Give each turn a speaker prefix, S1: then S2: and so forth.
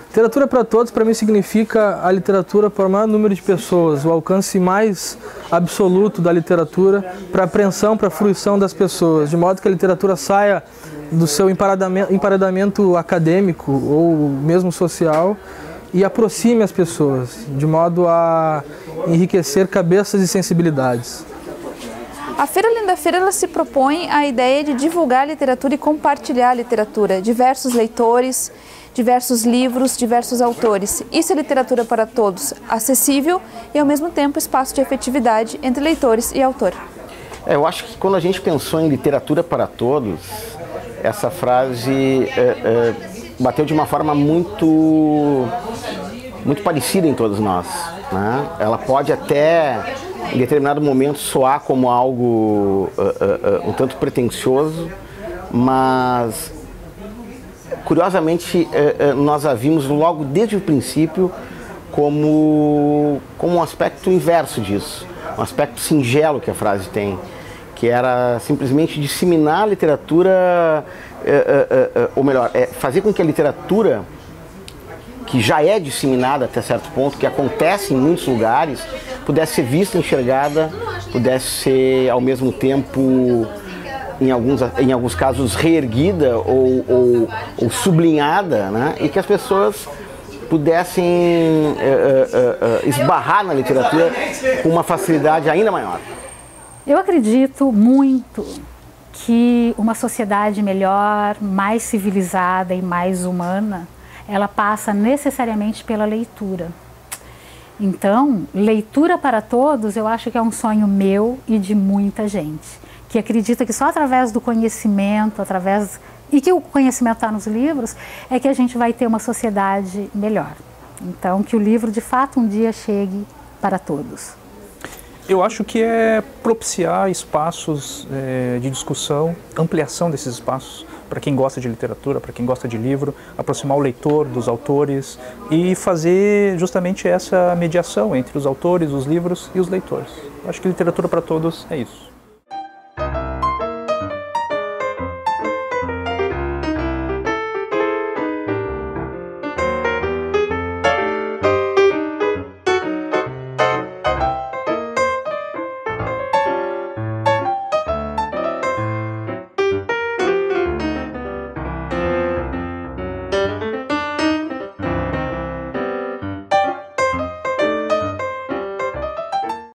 S1: Literatura para todos, para mim, significa a literatura para o maior número de pessoas, o alcance mais absoluto da literatura para a apreensão, para a fruição das pessoas, de modo que a literatura saia do seu emparedamento acadêmico ou mesmo social e aproxime as pessoas, de modo a enriquecer cabeças e sensibilidades.
S2: A Feira Linda Feira ela se propõe a ideia de divulgar a literatura e compartilhar a literatura, diversos leitores, diversos livros, diversos autores. Isso é literatura para todos, acessível e ao mesmo tempo espaço de afetividade entre leitores e autor.
S3: Eu acho que quando a gente pensou em literatura para todos, essa frase bateu de uma forma muito parecida em todos nós, né? Ela pode até, em determinado momento, soar como algo um tanto pretensioso, mas curiosamente nós a vimos logo desde o princípio como um aspecto inverso disso, um aspecto singelo que a frase tem, que era simplesmente disseminar a literatura, ou melhor, fazer com que a literatura, que já é disseminada até certo ponto, que acontece em muitos lugares, pudesse ser vista, enxergada, pudesse ser ao mesmo tempo, em alguns casos, reerguida ou sublinhada, né? E que as pessoas pudessem esbarrar na literatura com uma facilidade ainda maior.
S4: Eu acredito muito que uma sociedade melhor, mais civilizada e mais humana, ela passa necessariamente pela leitura. Então, leitura para todos, eu acho que é um sonho meu e de muita gente, que acredita que só através do conhecimento, e que o conhecimento está nos livros, é que a gente vai ter uma sociedade melhor. Então, que o livro, de fato, um dia chegue para todos.
S5: Eu acho que é propiciar espaços de discussão, ampliação desses espaços, para quem gosta de literatura, para quem gosta de livro, aproximar o leitor dos autores e fazer justamente essa mediação entre os autores, os livros e os leitores. Eu acho que literatura para todos é isso.